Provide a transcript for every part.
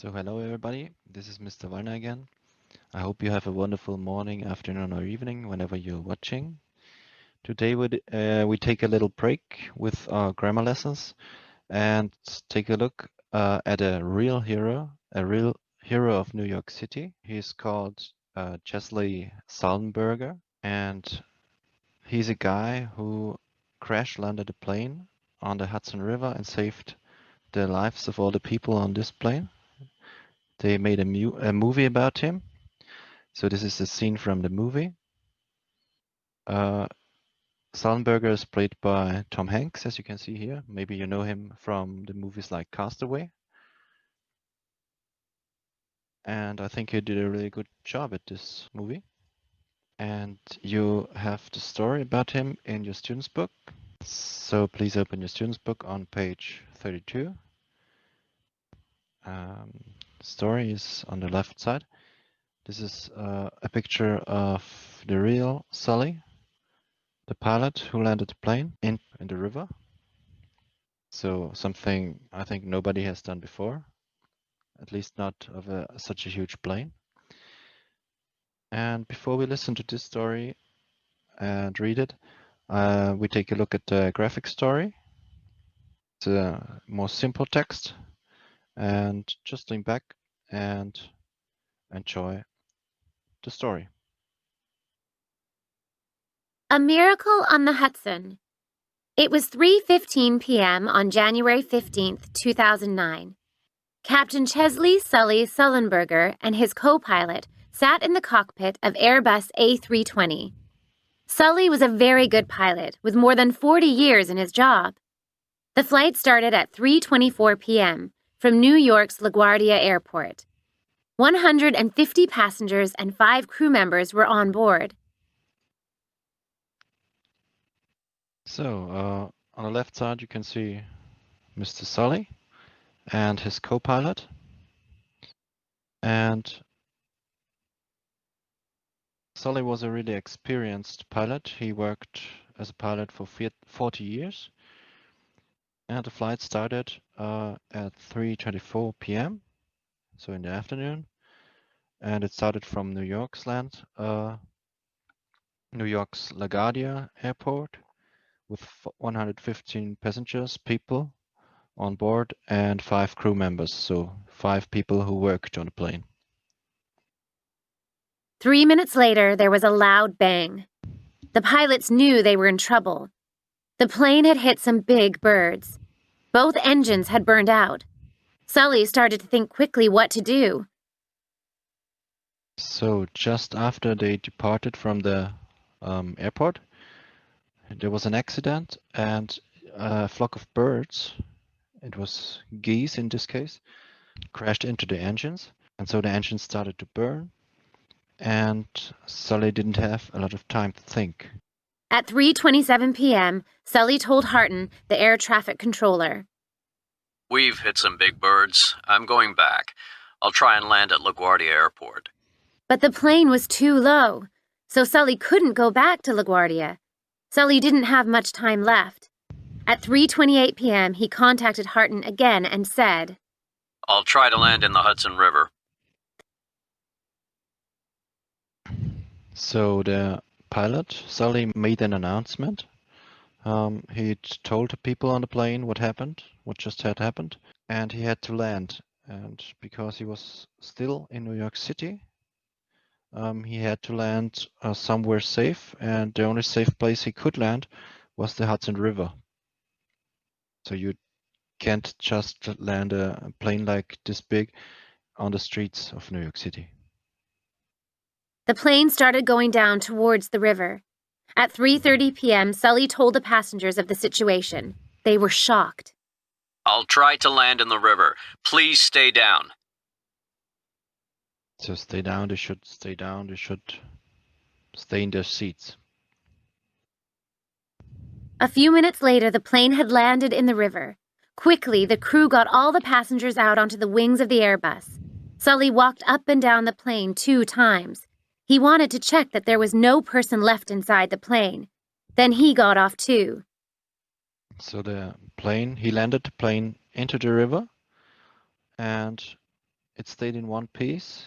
So hello everybody, this is Mr. Werner again. I hope you have a wonderful morning, afternoon or evening whenever you're watching. Today we take a little break with our grammar lessons and take a look at a real hero of New York City. He's called Chesley Sullenberger, and he's a guy who crash landed a plane on the Hudson River and saved the lives of all the people on this plane. They made a movie about him. So this is a scene from the movie. Sullenberger is played by Tom Hanks, as you can see here. Maybe you know him from the movies like Castaway. And I think he did a really good job at this movie. And you have the story about him in your student's book. So please open your student's book on page 32. Story is on the left side. This is a picture of the real Sully, the pilot who landed the plane in the river. So something I think nobody has done before, at least not of such a huge plane. And before we listen to this story and read it, we take a look at the graphic story. It's a more simple text, and just lean back and enjoy the story. A Miracle on the Hudson. It was 3:15 p.m. on January 15th, 2009. Captain Chesley Sully Sullenberger and his co-pilot sat in the cockpit of Airbus A320. Sully was a very good pilot with more than 40 years in his job. The flight started at 3:24 p.m. from New York's LaGuardia Airport. 150 passengers and 5 crew members were on board. So on the left side, you can see Mr. Sully and his co-pilot. And Sully was a really experienced pilot. He worked as a pilot for 40 years. And the flight started at 3:24 p.m., so in the afternoon. And it started from New York's LaGuardia Airport, with 115 passengers, people on board, and 5 crew members, so 5 people who worked on the plane. 3 minutes later, there was a loud bang. The pilots knew they were in trouble. The plane had hit some big birds. Both engines had burned out. Sully started to think quickly what to do. So just after they departed from the airport, there was an accident, and a flock of birds, it was geese in this case, crashed into the engines, and so the engines started to burn, and Sully didn't have a lot of time to think. At 3:27 p.m., Sully told Hudson, the air traffic controller. "We've hit some big birds. I'm going back. I'll try and land at LaGuardia Airport." But the plane was too low, so Sully couldn't go back to LaGuardia. Sully didn't have much time left. At 3:28 p.m., he contacted Hudson again and said, "I'll try to land in the Hudson River." So the pilot, Sully, made an announcement. He told the people on the plane what just had happened, and he had to land. And because he was still in New York City, he had to land somewhere safe, and the only safe place he could land was the Hudson River. So you can't just land a plane like this big on the streets of New York City. The plane started going down towards the river. At 3:30 p.m., Sully told the passengers of the situation. They were shocked. "I'll try to land in the river. Please stay down." So stay down, they should stay down, they should stay in their seats. A few minutes later, the plane had landed in the river. Quickly, the crew got all the passengers out onto the wings of the Airbus. Sully walked up and down the plane 2 times. He wanted to check that there was no person left inside the plane. Then he got off too. So he landed the plane into the river, and it stayed in one piece,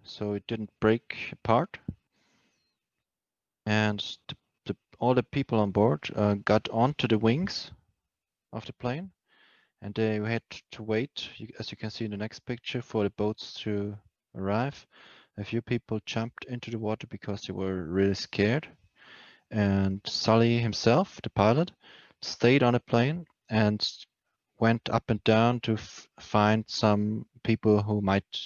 so it didn't break apart. And all the people on board got onto the wings of the plane, and they had to wait, as you can see in the next picture, for the boats to arrive. A few people jumped into the water because they were really scared. And Sully himself, the pilot, stayed on the plane and went up and down to find some people who might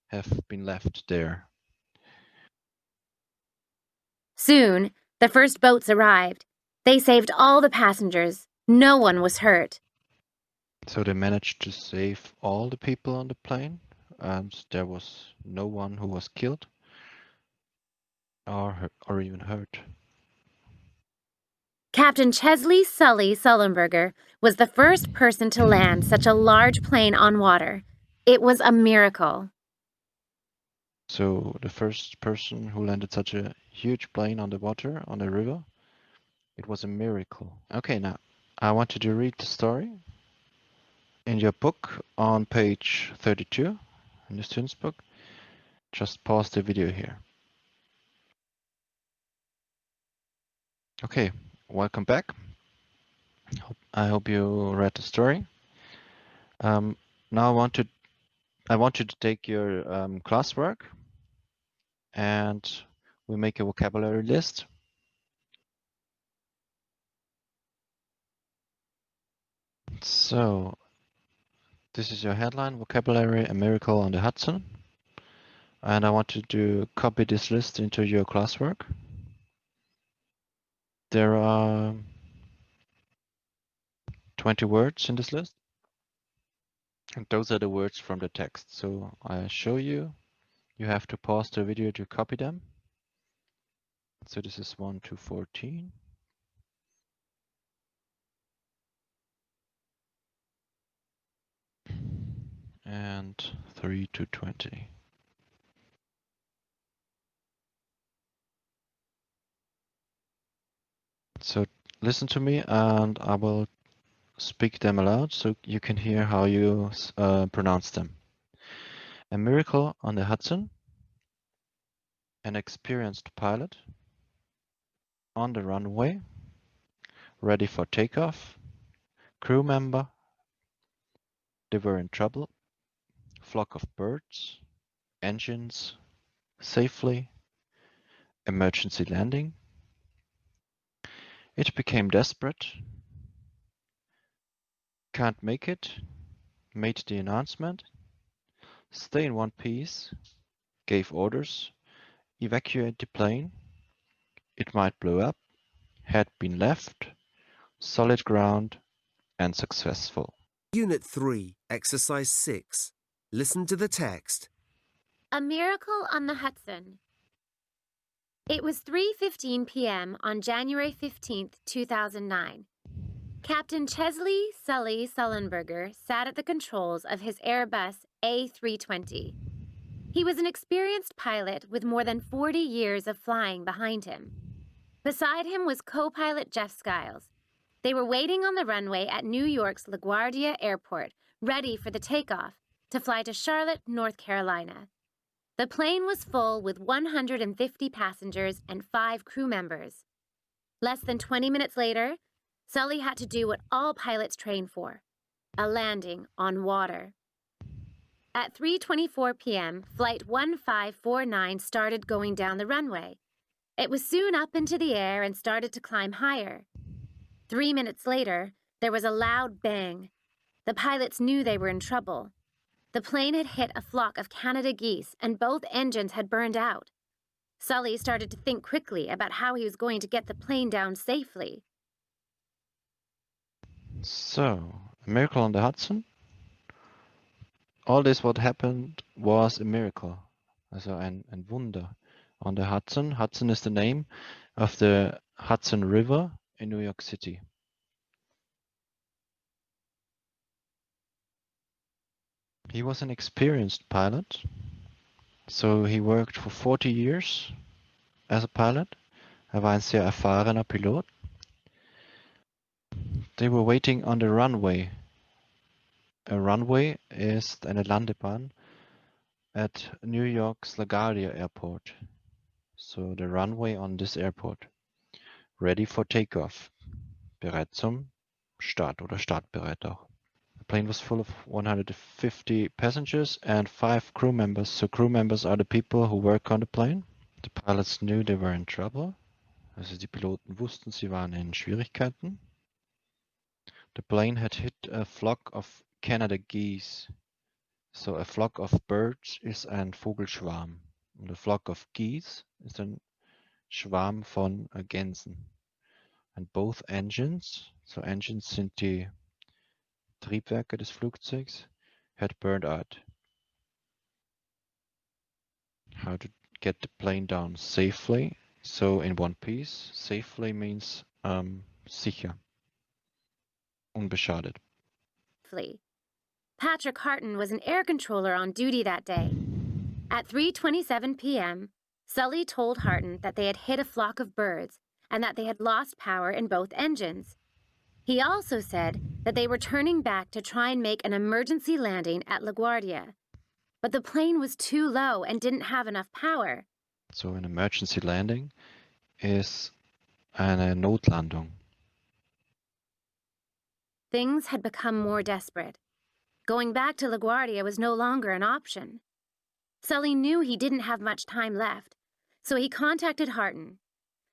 have been left there. Soon, the first boats arrived. They saved all the passengers. No one was hurt. So they managed to save all the people on the plane, and there was no one who was killed or even hurt. Captain Chesley Sully Sullenberger was the first person to land such a large plane on water. It was a miracle. So the first person who landed such a huge plane on the water, on a river, it was a miracle. Okay, now I want you to read the story in your book on page 32 in the student's book. Just pause the video here. Okay, welcome back. I hope you read the story. Now I want you to take your classwork, and we make a vocabulary list. So this is your headline: vocabulary, a miracle on the Hudson. And I want you to copy this list into your classwork. There are 20 words in this list, and those are the words from the text. So I show you. You have to pause the video to copy them. So this is 1 to 14. And 3 to 20. So listen to me, and I will speak them aloud so you can hear how you pronounce them. A miracle on the Hudson. An experienced pilot. On the runway. Ready for takeoff. Crew member. They were in trouble. Flock of birds. Engines. Safely. Emergency landing. It became desperate. Can't make it. Made the announcement. Stay in one piece. Gave orders. Evacuate the plane. It might blow up. Had been left. Solid ground and successful. Unit 3, Exercise 6. Listen to the text. A miracle on the Hudson. It was 3:15 p.m. on January 15, 2009. Captain Chesley Sully Sullenberger sat at the controls of his Airbus A320. He was an experienced pilot with more than 40 years of flying behind him. Beside him was co-pilot Jeff Skiles. They were waiting on the runway at New York's LaGuardia Airport, ready for the takeoff to fly to Charlotte, North Carolina. The plane was full with 150 passengers and 5 crew members. Less than 20 minutes later, Sully had to do what all pilots train for: a landing on water. At 3:24 p.m., Flight 1549 started going down the runway. It was soon up into the air and started to climb higher. 3 minutes later, there was a loud bang. The pilots knew they were in trouble. The plane had hit a flock of Canada geese, and both engines had burned out. Sully started to think quickly about how he was going to get the plane down safely. So, a miracle on the Hudson. All this what happened was a miracle. Also ein Wunder on the Hudson. Hudson is the name of the Hudson River in New York City. He was an experienced pilot. So he worked for 40 years as a pilot. Er war ein sehr erfahrener Pilot. They were waiting on the runway. A runway ist eine Landebahn. at New York's LaGuardia Airport, so the runway on this airport, ready for takeoff, bereit zum Start oder startbereit auch. The plane was full of 150 passengers and 5 crew members. So crew members are the people who work on the plane. The pilots knew they were in trouble. Also die Piloten wussten, sie waren in Schwierigkeiten. The plane had hit a flock of Canada geese. So a flock of birds ist ein Vogelschwarm. Und a flock of geese ist ein Schwarm von Gänsen. And both engines, so engines sind die Triebwerke des Flugzeugs, had burned out. How to get the plane down safely? So in one piece, safely means sicher, unbeschadet. Patrick Harton was an air controller on duty that day. At 3:27 p.m., Sully told Harton that they had hit a flock of birds and that they had lost power in both engines. He also said that they were turning back to try and make an emergency landing at LaGuardia. But the plane was too low and didn't have enough power. So an emergency landing ist eine Notlandung. Things had become more desperate. Going back to LaGuardia was no longer an option. Sully knew he didn't have much time left, so he contacted Harton.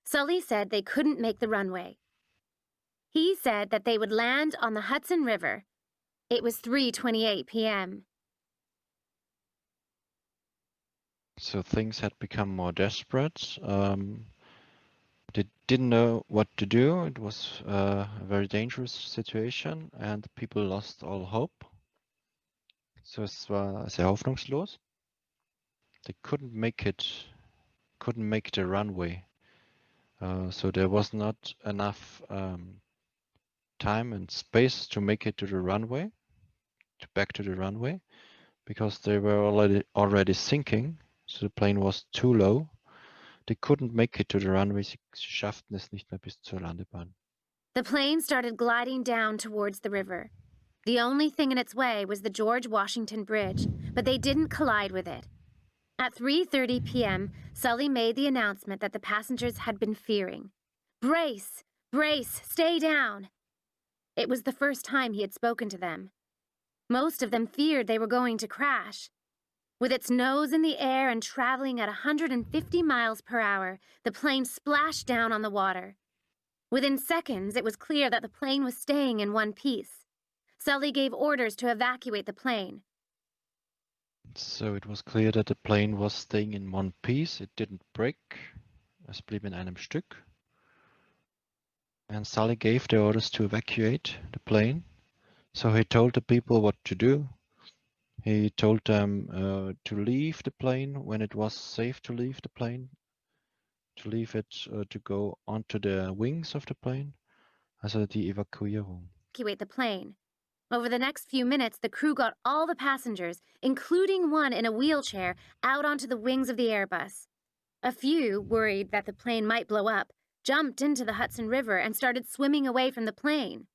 Sully said they couldn't make the runway. He said that they would land on the Hudson River. It was 3:28 p.m. So things had become more desperate. They didn't know what to do. It was a very dangerous situation and people lost all hope. So es war sehr hoffnungslos. They couldn't make the runway. So there was not enough time and space to make it to the runway, back to the runway, because they were already sinking. So the plane was too low. They couldn't make it to the runway. Sie schafften es nicht mehr bis zur Landebahn. The plane started gliding down towards the river. The only thing in its way was the George Washington Bridge, but they didn't collide with it. At 3:30 p.m., Sully made the announcement that the passengers had been fearing. Brace! Brace! Stay down! It was the first time he had spoken to them. Most of them feared they were going to crash. With its nose in the air and traveling at 150 miles per hour, the plane splashed down on the water. Within seconds, it was clear that the plane was staying in one piece. Sully gave orders to evacuate the plane. So it was clear that the plane was staying in one piece. It didn't break. Es blieb in einem Stück. And Sully gave the orders to evacuate the plane. So he told the people what to do. He told them to leave the plane when it was safe to leave the plane, to leave it to go onto the wings of the plane. Also die Evakuierung. Evacuate the plane. Over the next few minutes, the crew got all the passengers, including one in a wheelchair, out onto the wings of the Airbus. A few, worried that the plane might blow up, jumped into the Hudson River and started swimming away from the plane.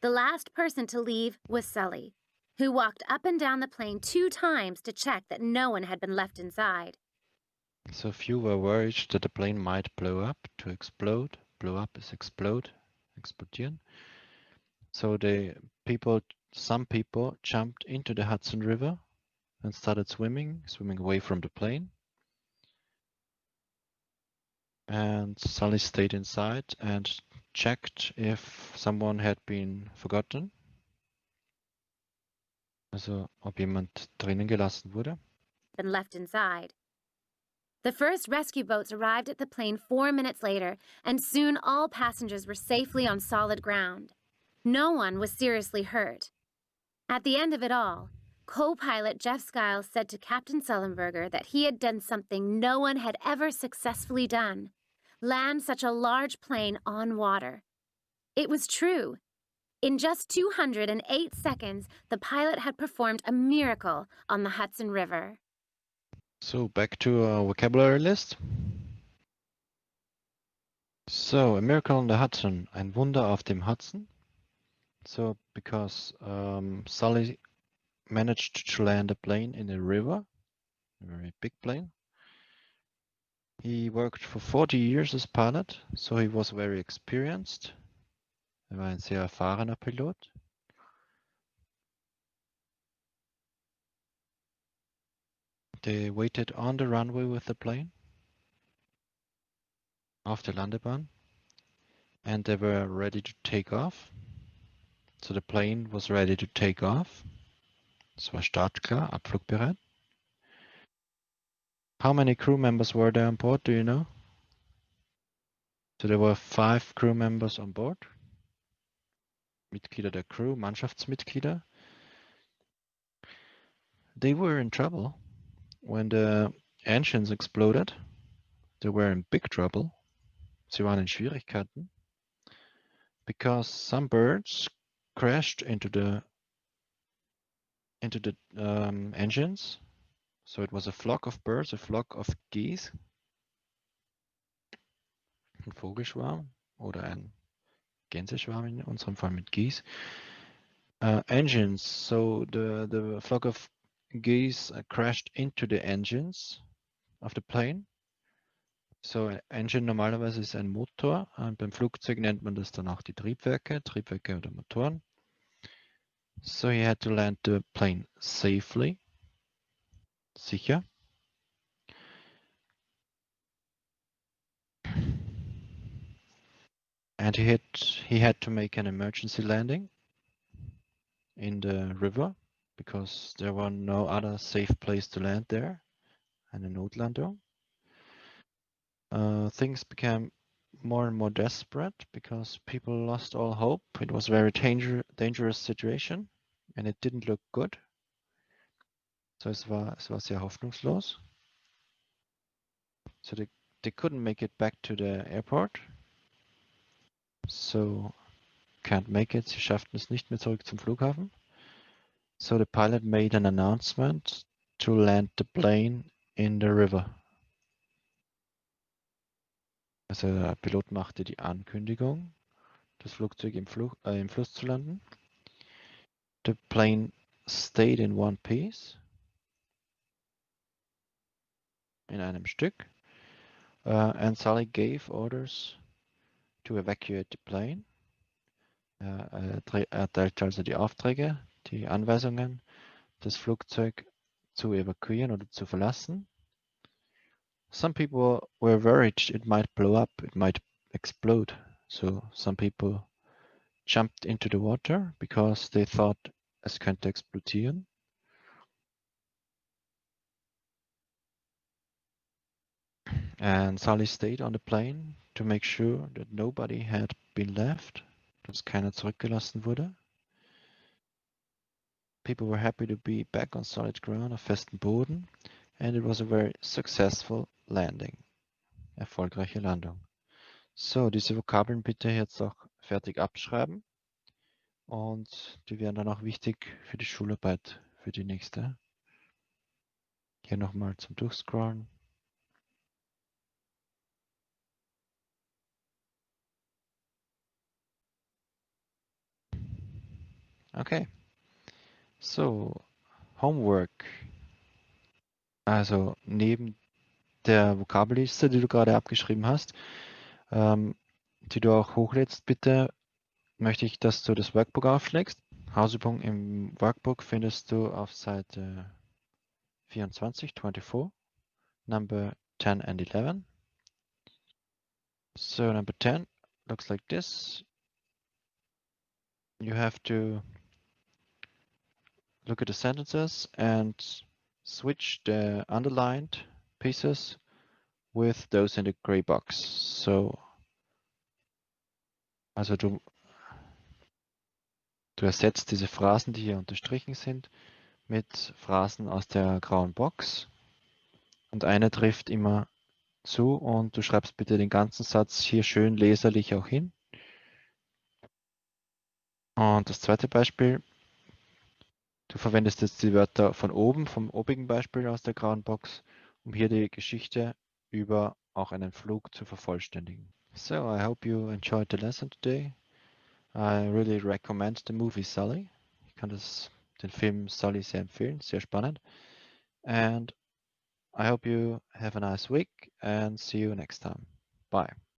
The last person to leave was Sully, who walked up and down the plane 2 times to check that no one had been left inside. So few were worried that the plane might blow up, to explode. Blow up is explode, explodieren. So some people jumped into the Hudson River and started swimming away from the plane. And Sully stayed inside and checked if someone had been forgotten. Also, ob jemand drinnen gelassen wurde. Been left inside. The first rescue boats arrived at the plane 4 minutes later, and soon all passengers were safely on solid ground. No one was seriously hurt. At the end of it all, co-pilot Jeff Skiles said to Captain Sullenberger that he had done something no one had ever successfully done: land such a large plane on water. It was true. In just 208 seconds, the pilot had performed a miracle on the Hudson River. So back to our vocabulary list. So, a miracle on the Hudson, ein Wunder auf dem Hudson. So, because Sully managed to land a plane in a river, a very big plane. He worked for 40 years as pilot, so he was very experienced. Er war ein sehr erfahrener Pilot. They waited on the runway with the plane, auf der Landebahn, and they were ready to take off. So the plane was ready to take off. Es war startklar, abflugbereit. How many crew members were there on board, do you know? So there were 5 crew members on board. Mitglieder der Crew, Mannschaftsmitglieder. They were in trouble when the engines exploded. They were in big trouble. Sie waren in Schwierigkeiten because some birds crashed into the engines. So it was a flock of birds, a flock of geese. Ein Vogelschwarm oder ein Gänseschwarm in unserem Fall mit geese. Engines. So the flock of geese crashed into the engines of the plane. So ein Engine normalerweise ist ein Motor. Beim Flugzeug nennt man das dann auch die Triebwerke oder Motoren. So he had to land the plane safely. Sicher. And he had to make an emergency landing in the river because there were no other safe place to land there. Eine Notlandung. Things became more and more desperate because people lost all hope. It was a very dangerous situation and it didn't look good. So es war sehr hoffnungslos. So they couldn't make it back to the airport. So can't make it. Sie schafften es nicht mehr zurück zum Flughafen. So the pilot made an announcement to land the plane in the river. Also der Pilot machte die Ankündigung, das Flugzeug im Fluss zu landen. The plane stayed in one piece. In einem Stück. And Sully gave orders to evacuate the plane. Er erteilte also die Aufträge, die Anweisungen, das Flugzeug zu evakuieren oder zu verlassen. Some people were worried it might blow up, it might explode. So some people jumped into the water because they thought es könnte explodieren. And Sully stayed on the plane to make sure that nobody had been left, dass keiner zurückgelassen wurde. People were happy to be back on solid ground, auf festem Boden, and it was a very successful landing. Erfolgreiche Landung. So, diese Vokabeln bitte jetzt auch fertig abschreiben und die wären dann auch wichtig für die Schularbeit, für die nächste. Hier nochmal zum Durchscrollen. Okay. So, Homework. Also neben der Vokabelliste, die du gerade abgeschrieben hast, die du auch hochlädst, bitte möchte ich, dass du das Workbook aufschlägst. Hausübung im Workbook findest du auf Seite 24, number 10 and 11. So number 10 looks like this. You have to look at the sentences and switch the underlined pieces with those in the gray box. So, also du ersetzt diese Phrasen, die hier unterstrichen sind, mit Phrasen aus der grauen Box. Und eine trifft immer zu und du schreibst bitte den ganzen Satz hier schön leserlich auch hin. Und das zweite Beispiel, du verwendest jetzt die Wörter von oben, vom obigen Beispiel aus der grauen Box, um hier die Geschichte über auch einen Flug zu vervollständigen. So, I hope you enjoyed the lesson today. I really recommend the movie Sully. Ich kann den Film Sully sehr empfehlen, sehr spannend. And I hope you have a nice week and see you next time. Bye.